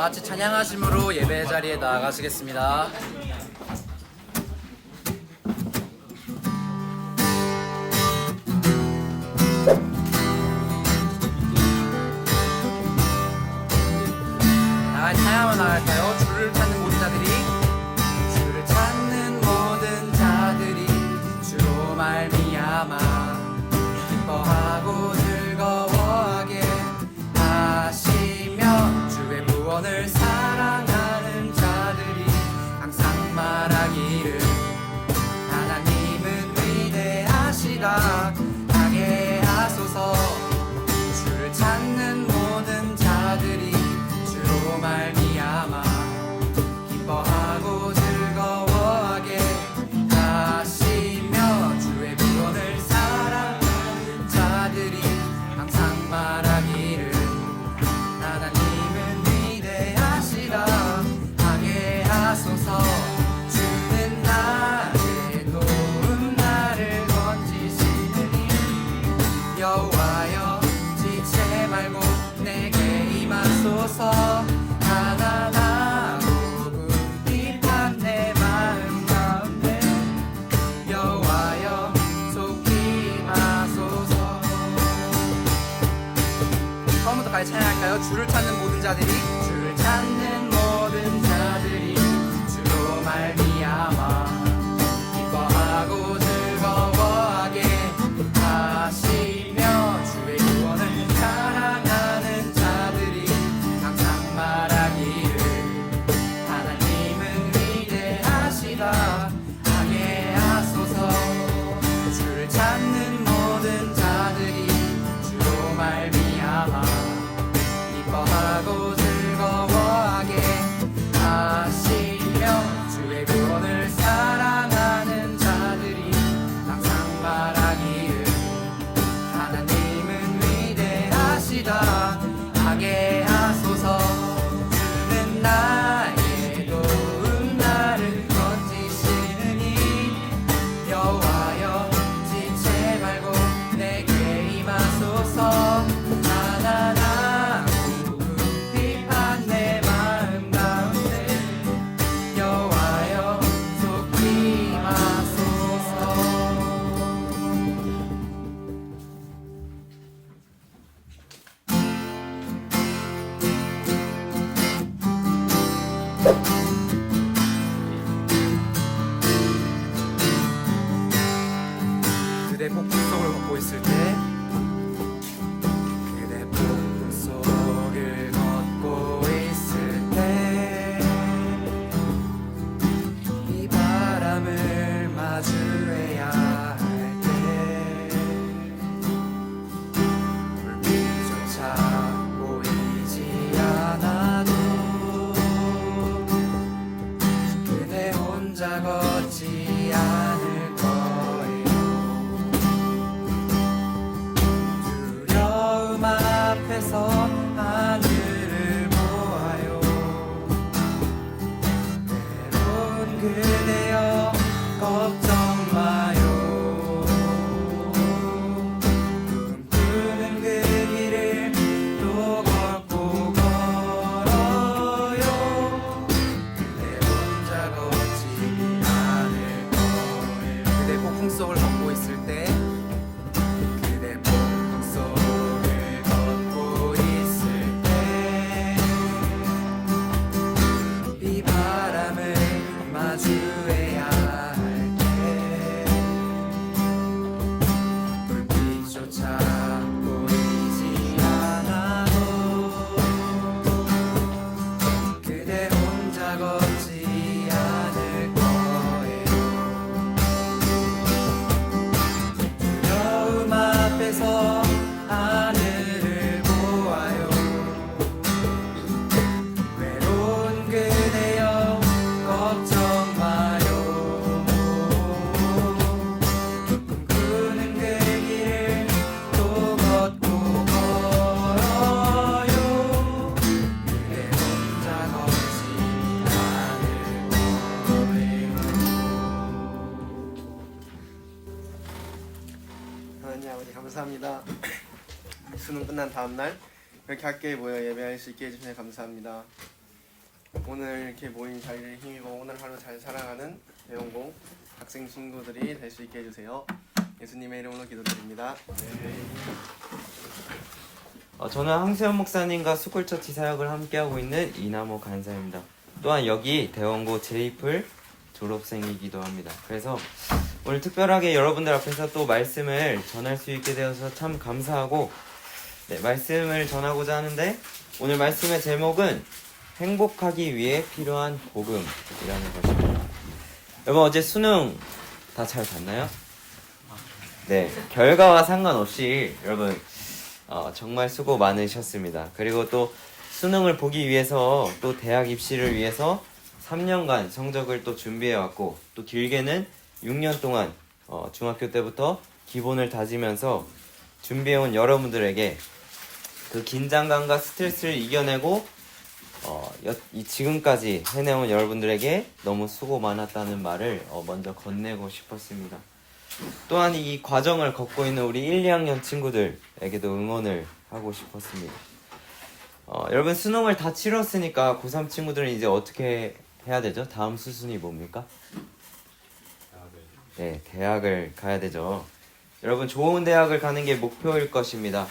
같이 찬양하심으로 예배 자리에 나아가시겠습니다. 찬양하며 나갈까요? 주를 찾는 모든 자들이, 주를 찾는 모든 자들이 주로 말미암아 기뻐하고 즐거워하게 하시며, 주의 구원을 사랑하는 자들이 항상 말하기를 하나님은 위대하시다 하게 하소서. 주를 찾는 모든 자들이 주로 말미암아 기뻐하고 즐거워하게 하시며, 주의 구원을 사랑하는 자들이 항상 말하기를 하나님은 위대하시다 하게 하소서. 주는 나의 도움 나를 건지시느니 여호와여 지체 말고 내게 임하소서. 가난하고 궁핍한 내 마음 가운데 여호와여 속히 임하소서. 처음부터 같이 찬양할까요? 주를 찾는 모든 자들이, 주를 찾는 모든 자들이 주로 말미암아 기뻐하고 즐거워하게 하시며, 주의 구원을 사랑하는 자들이 항상 말하기를 하나님은 위대하시다 하게 하소서. 주를 찾는 모든 자들이 주로 말미암아 기뻐하고 즐거워하게 하시며, 주의 구원을 사랑하는 자들이 항상 말하기를 하나님은 위대하시다 하게 하소서. 주는 나의 도움 나를 건지시느니 여호와여 지체 말고 내게 임하소서. 가난하고 궁핍한 내 마음 가운데 여호와여 속히 임하소서. 그대 폭풍 속을 걷고 있을 때, 그대 폭풍 속을 걷고 있을 때, 이 바람을 마주해야 할 때, 불빛조차 보이지 않아도 그대 혼자 걷지 않을 거예요. 두려움 앞에서 하늘을 보아요. 외로운 그대여 걱정 마요. 꿈꾸는 그 길을 또 걷고 걸어요. 그대 혼자 걷지 않을 거예요. 그대 폭풍 속을 걷고 있을 때, 그대 폭풍 속을 걷고 있을 때, 이 바람을 마주해야 할 때, 불빛조차 보이지 않아도 그대 혼자 걷지 않을 거예요. 두려움 앞에서 하늘을 보아요. 외로운 그대여 걱정 마요. 꿈꾸는 그 길을 또 걷고 걸어요. 그대 혼자 걷지 않을 거예요. 하나님 아버지 감사합니다. 수능 끝난 다음날 이렇게 학교에 모여 예배할 수 있게 해주시니 감사합니다. 오늘 이렇게 모인 자리를 힘입어 오늘 하루 잘 살아가는 대원공 학생 친구들이 될 수 있게 해주세요. 예수님의 이름으로 기도드립니다. 저는 황세현 목사님과 스쿨처치 사역을 함께하고 있는 이나모 간사입니다. 또한 여기 대원고 제이플 졸업생이기도 합니다. 그래서 오늘 특별하게 여러분들 앞에서 또 말씀을 전할 수 있게 되어서 참 감사하고, 말씀을 전하고자 하는데, 오늘 말씀의 제목은 행복하기 위해 필요한 복음이라는 것입니다. 여러분, 어제 수능 다 잘 봤나요? 네, 결과와 상관없이 여러분 정말 수고 많으셨습니다. 그리고 또 수능을 보기 위해서, 또 대학 입시를 위해서 3년간 성적을 또 준비해왔고, 또 길게는 6년 동안 중학교 때부터 기본을 다지면서 준비해온 여러분들에게 그 긴장감과 스트레스를 이겨내고 지금까지 해내온 여러분들에게 너무 수고 많았다는 말을 먼저 건네고 싶었습니다. 또한 이 과정을 걷고 있는 우리 1, 2학년 친구들에게도 응원을 하고 싶었습니다. 여러분, 수능을 다 치렀으니까 고3 친구들은 이제 어떻게 해야 되죠? 다음 수순이 뭡니까? 네, 대학을 가야 되죠. 여러분, 좋은 대학을 가는 게 목표일 것입니다.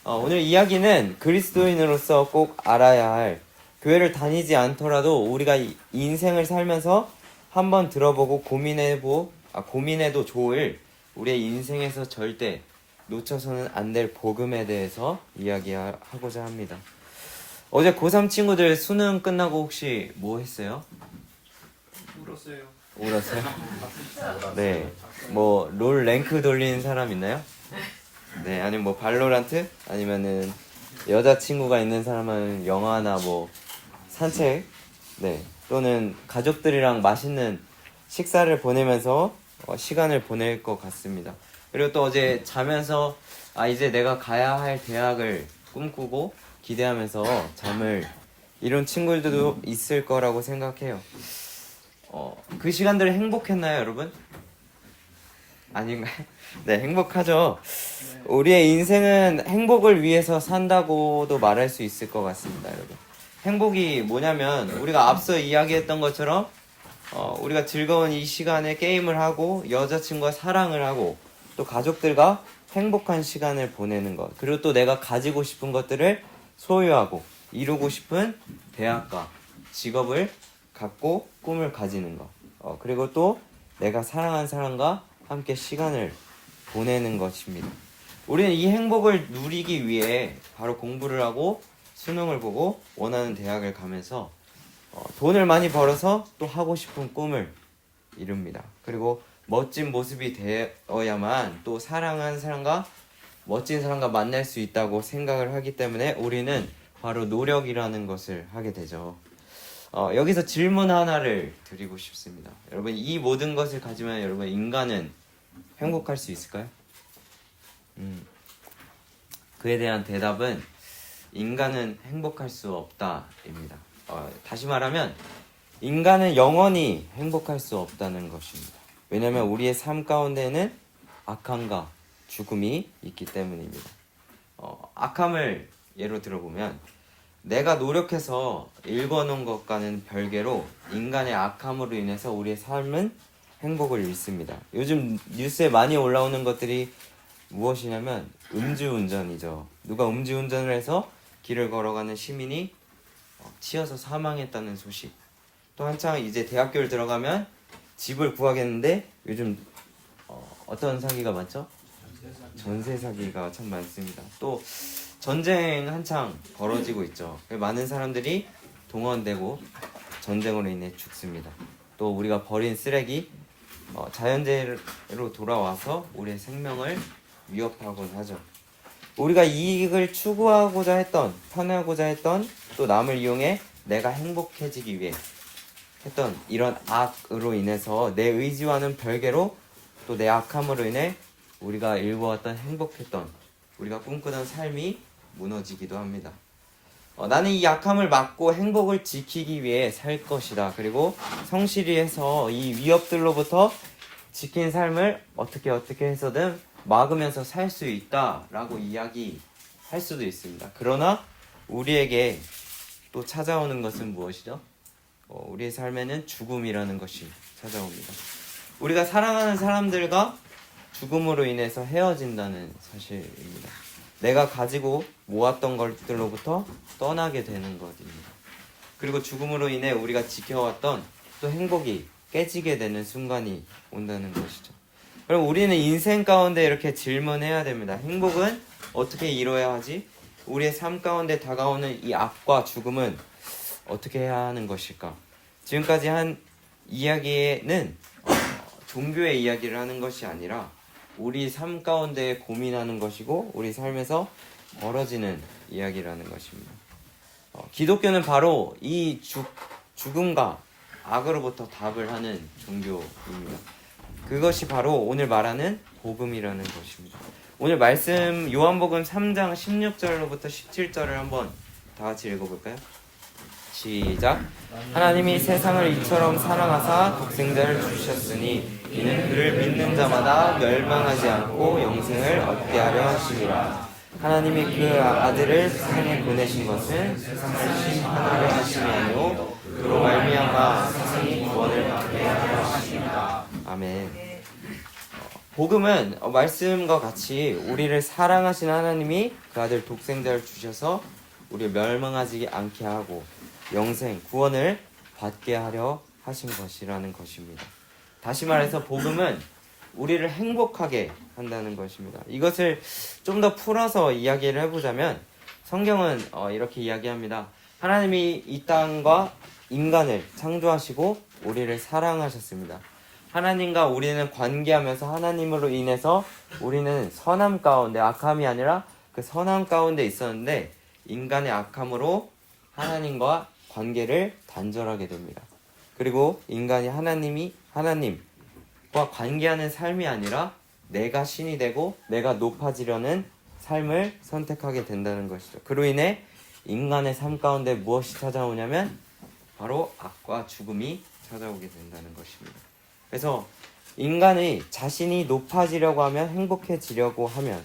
오늘 이야기는 그리스도인으로서 꼭 알아야 할, 교회를 다니지 않더라도 우리가 인생을 살면서 한번 들어보고 고민해도 좋을, 우리의 인생에서 절대 놓쳐서는 안 될 복음에 대해서 이야기하고자 합니다. 어제 고3 친구들 수능 끝나고 혹시 뭐 했어요? 울었어요? 네. 뭐 롤 랭크 돌리는 사람 있나요? 네, 아니면 뭐 발로란트? 아니면은 여자친구가 있는 사람은 영화나 뭐 산책? 네. 또는 가족들이랑 맛있는 식사를 보내면서 시간을 보낼 것 같습니다. 그리고 또 어제 자면서 이제 내가 가야 할 대학을 꿈꾸고 기대하면서 잠을 이룬 친구들도 있을 거라고 생각해요. 그 시간들 행복했나요, 여러분? 아닌가요? 네, 행복하죠. 우리의 인생은 행복을 위해서 산다고도 말할 수 있을 것 같습니다, 여러분. 행복이 뭐냐면 우리가 앞서 이야기했던 것처럼 우리가 즐거운 이 시간에 게임을 하고 여자친구와 사랑을 하고 또 가족들과 행복한 시간을 보내는 것, 그리고 또 내가 가지고 싶은 것들을 소유하고 이루고 싶은 대학과 직업을 갖고 꿈을 가지는 것, 그리고 또 내가 사랑하는 사람과 함께 시간을 보내는 것입니다. 우리는 이 행복을 누리기 위해 바로 공부를 하고 수능을 보고 원하는 대학을 가면서 돈을 많이 벌어서 또 하고 싶은 꿈을 이룹니다. 그리고 멋진 모습이 되어야만 또 사랑하는 사람과 멋진 사람과 만날 수 있다고 생각을 하기 때문에 우리는 바로 노력이라는 것을 하게 되죠. 여기서 질문 하나를 드리고 싶습니다. 여러분, 이 모든 것을 가지면 여러분, 인간은 행복할 수 있을까요? 그에 대한 대답은 인간은 행복할 수 없다입니다. 다시 말하면 인간은 영원히 행복할 수 없다는 것입니다. 왜냐하면 우리의 삶 가운데는 악함과 죽음이 있기 때문입니다. 악함을 예로 들어보면 내가 노력해서 읽어놓은 것과는 별개로 인간의 악함으로 인해서 우리의 삶은 행복을 잃습니다. 요즘 뉴스에 많이 올라오는 것들이 무엇이냐면 음주운전이죠. 누가 음주운전을 해서 길을 걸어가는 시민이 치여서 사망했다는 소식. 또 한창 이제 대학교를 들어가면 집을 구하겠는데 요즘 어떤 사기가 많죠? 전세 사기가 참 많습니다. 또 전쟁 한창 벌어지고 있죠. 많은 사람들이 동원되고 전쟁으로 인해 죽습니다. 또 우리가 버린 쓰레기 자연재해로 돌아와서 우리의 생명을 위협하곤 하죠. 우리가 이익을 추구하고자 했던, 편하고자 했던, 또 남을 이용해 내가 행복해지기 위해 했던 이런 악으로 인해서 내 의지와는 별개로 또 내 악함으로 인해 우리가 일궈왔던 행복했던, 우리가 꿈꾸던 삶이 무너지기도 합니다. 나는 이 약함을 막고 행복을 지키기 위해 살 것이다. 그리고 성실히 해서 이 위협들로부터 지킨 삶을 어떻게 해서든 막으면서 살 수 있다라고 이야기할 수도 있습니다. 그러나 우리에게 또 찾아오는 것은 무엇이죠? 우리의 삶에는 죽음이라는 것이 찾아옵니다. 우리가 사랑하는 사람들과 죽음으로 인해서 헤어진다는 사실입니다. 내가 가지고 모았던 것들로부터 떠나게 되는 것입니다. 그리고 죽음으로 인해 우리가 지켜왔던 또 행복이 깨지게 되는 순간이 온다는 것이죠. 그럼 우리는 인생 가운데 이렇게 질문해야 됩니다. 행복은 어떻게 이뤄야 하지? 우리의 삶 가운데 다가오는 이 악과 죽음은 어떻게 해야 하는 것일까? 지금까지 한 이야기는 종교의 이야기를 하는 것이 아니라 우리 삶 가운데 고민하는 것이고 우리 삶에서 벌어지는 이야기라는 것입니다. 기독교는 바로 이 죽음과 악으로부터 답을 하는 종교입니다. 그것이 바로 오늘 말하는 복음이라는 것입니다. 오늘 말씀 요한복음 3장 16절로부터 17절을 한번 다 같이 읽어볼까요? 시작. 하나님이 세상을 이처럼 사랑하사 독생자를 주셨으니 이는 그를 믿는 자마다 멸망하지 않고 영생을 얻게 하려 하심이라. 하나님이 그 아들을 세상에 보내신 것은 세상을 심판하려 하심이 아니오 그로 말미암아 세상이 구원을 받게 하려 하심이라. 아멘. 복음은 말씀과 같이 우리를 사랑하신 하나님이 그 아들 독생자를 주셔서 우리를 멸망하지 않게 하고 영생, 구원을 받게 하려 하신 것이라는 것입니다. 다시 말해서 복음은 우리를 행복하게 한다는 것입니다. 이것을 좀 더 풀어서 이야기를 해보자면 성경은 이렇게 이야기합니다. 하나님이 이 땅과 인간을 창조하시고 우리를 사랑하셨습니다. 하나님과 우리는 관계하면서 하나님으로 인해서 우리는 선함 가운데 악함이 아니라 그 선함 가운데 있었는데 인간의 악함으로 하나님과 관계를 단절하게 됩니다. 그리고 인간이 하나님과 관계하는 삶이 아니라 내가 신이 되고 내가 높아지려는 삶을 선택하게 된다는 것이죠. 그로 인해 인간의 삶 가운데 무엇이 찾아오냐면 바로 악과 죽음이 찾아오게 된다는 것입니다. 그래서 인간이 자신이 높아지려고 하면 행복해지려고 하면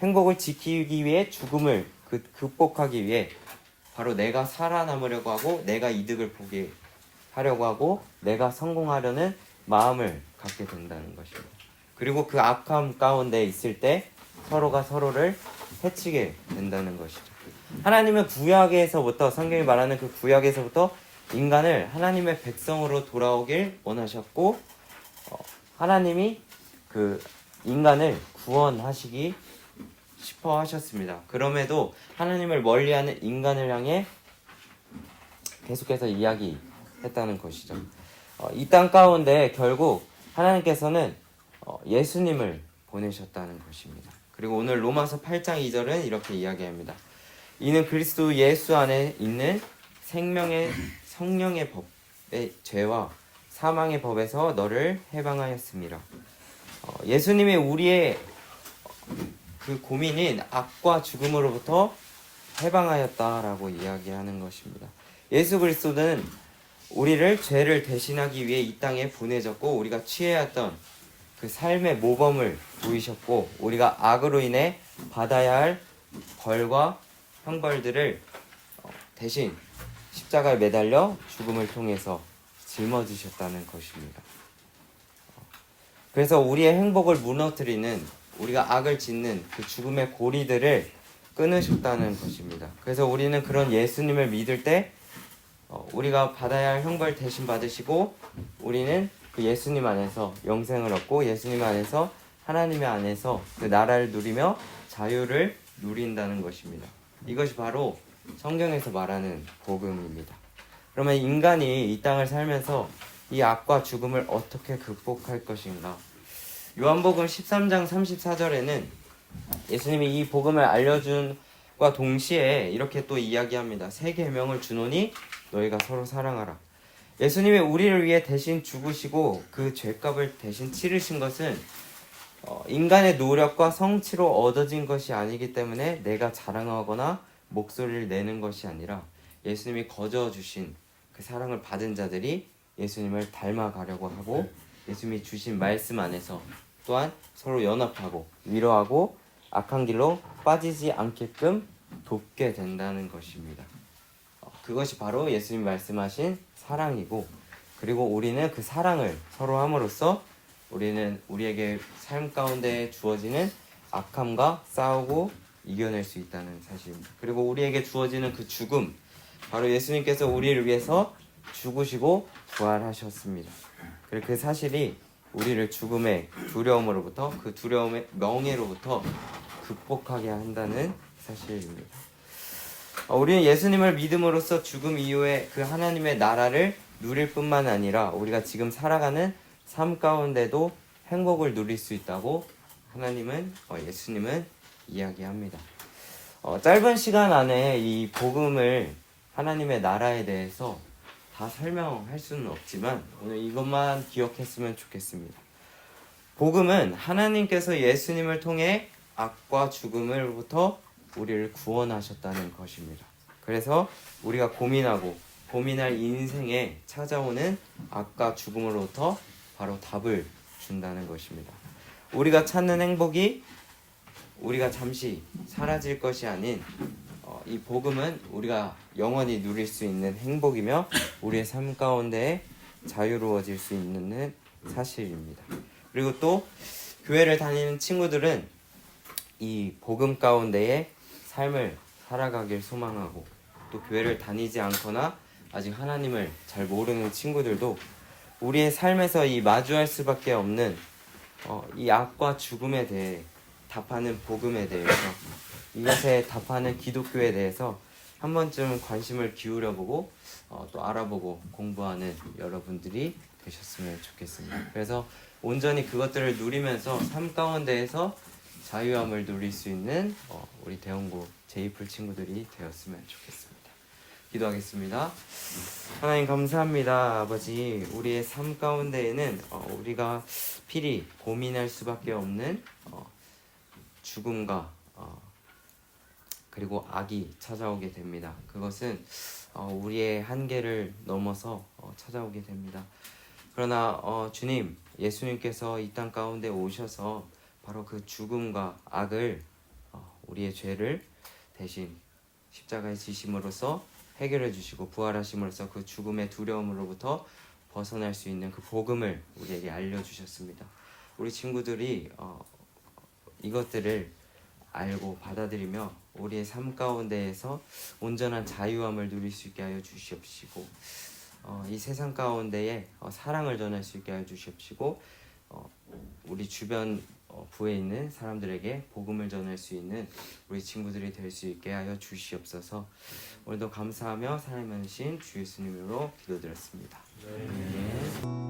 행복을 지키기 위해 죽음을 극복하기 위해 바로 내가 살아남으려고 하고 내가 이득을 보게 하려고 하고 내가 성공하려는 마음을 갖게 된다는 것입니다. 그리고 그 악함 가운데 있을 때 서로가 서로를 해치게 된다는 것이죠. 하나님은 구약에서부터 성경이 말하는 그 구약에서부터 인간을 하나님의 백성으로 돌아오길 원하셨고 하나님이 그 인간을 구원하시기 싶어 하셨습니다. 그럼에도 하나님을 멀리하는 인간을 향해 계속해서 이야기했다는 것이죠. 이 땅 가운데 결국 하나님께서는 예수님을 보내셨다는 것입니다. 그리고 오늘 로마서 8장 2절은 이렇게 이야기합니다. 이는 그리스도 예수 안에 있는 생명의 성령의 법의 죄와 사망의 법에서 너를 해방하였습니다. 예수님이 우리의 그 고민인 악과 죽음으로부터 해방하였다라고 이야기하는 것입니다. 예수 그리스도는 우리를 죄를 대신하기 위해 이 땅에 보내졌고 우리가 취해야 했던 그 삶의 모범을 보이셨고 우리가 악으로 인해 받아야 할 벌과 형벌들을 대신 십자가에 매달려 죽음을 통해서 짊어지셨다는 것입니다. 그래서 우리의 행복을 무너뜨리는 우리가 악을 짓는 그 죽음의 고리들을 끊으셨다는 것입니다. 그래서 우리는 그런 예수님을 믿을 때 우리가 받아야 할 형벌 대신 받으시고 우리는 그 예수님 안에서 영생을 얻고 예수님 안에서 하나님의 안에서 그 나라를 누리며 자유를 누린다는 것입니다. 이것이 바로 성경에서 말하는 복음입니다. 그러면 인간이 이 땅을 살면서 이 악과 죽음을 어떻게 극복할 것인가? 요한복음 13장 34절에는 예수님이 이 복음을 알려준과 동시에 이렇게 또 이야기합니다. 새 계명을 주노니 너희가 서로 사랑하라. 예수님이 우리를 위해 대신 죽으시고 그 죄값을 대신 치르신 것은 인간의 노력과 성취로 얻어진 것이 아니기 때문에 내가 자랑하거나 목소리를 내는 것이 아니라 예수님이 거저 주신 그 사랑을 받은 자들이 예수님을 닮아가려고 하고 예수님이 주신 말씀 안에서 또한 서로 연합하고 위로하고 악한 길로 빠지지 않게끔 돕게 된다는 것입니다. 그것이 바로 예수님 말씀하신 사랑이고, 그리고 우리는 그 사랑을 서로 함으로써 우리는 우리에게 삶 가운데 주어지는 악함과 싸우고 이겨낼 수 있다는 사실입니다. 그리고 우리에게 주어지는 그 죽음, 바로 예수님께서 우리를 위해서 죽으시고 부활하셨습니다. 그리고 그 사실이 우리를 죽음의 두려움으로부터, 그 두려움의 명예로부터 극복하게 한다는 사실입니다. 우리는 예수님을 믿음으로써 죽음 이후에 그 하나님의 나라를 누릴 뿐만 아니라 우리가 지금 살아가는 삶 가운데도 행복을 누릴 수 있다고 예수님은 이야기합니다. 짧은 시간 안에 이 복음을, 하나님의 나라에 대해서 다 설명할 수는 없지만 오늘 이것만 기억했으면 좋겠습니다. 복음은 하나님께서 예수님을 통해 악과 죽음으로부터 우리를 구원하셨다는 것입니다. 그래서 우리가 고민할 인생에 찾아오는 악과 죽음으로부터 바로 답을 준다는 것입니다. 우리가 찾는 행복이 우리가 잠시 사라질 것이 아닌 이 복음은 우리가 영원히 누릴 수 있는 행복이며 우리의 삶 가운데 자유로워질 수 있는 사실입니다. 그리고 또 교회를 다니는 친구들은 이 복음 가운데의 삶을 살아가길 소망하고, 또 교회를 다니지 않거나 아직 하나님을 잘 모르는 친구들도 우리의 삶에서 이 마주할 수밖에 없는 이 악과 죽음에 대해 답하는 복음에 대해서, 이것에 답하는 기독교에 대해서 한 번쯤 관심을 기울여보고 또 알아보고 공부하는 여러분들이 되셨으면 좋겠습니다. 그래서 온전히 그것들을 누리면서 삶 가운데에서 자유함을 누릴 수 있는 우리 대원고 제이풀 친구들이 되었으면 좋겠습니다. 기도하겠습니다. 하나님 감사합니다. 아버지, 우리의 삶 가운데에는 우리가 필히 고민할 수밖에 없는 죽음과 그리고 악이 찾아오게 됩니다. 그것은 우리의 한계를 넘어서 찾아오게 됩니다. 그러나 주님, 예수님께서 이 땅 가운데 오셔서 바로 그 죽음과 악을, 우리의 죄를 대신 십자가에 지심으로써 해결해 주시고 부활하심으로써 그 죽음의 두려움으로부터 벗어날 수 있는 그 복음을 우리에게 알려주셨습니다. 우리 친구들이 이것들을 알고 받아들이며 우리의 삶 가운데에서 온전한 자유함을 누릴 수 있게 하여 주시옵시고, 이 세상 가운데에 사랑을 전할 수 있게 하여 주시옵시고, 우리 주변 부에 있는 사람들에게 복음을 전할 수 있는 우리 친구들이 될 수 있게 하여 주시옵소서. 오늘도 감사하며 사랑하신 주 예수님으로 기도드렸습니다. 아멘.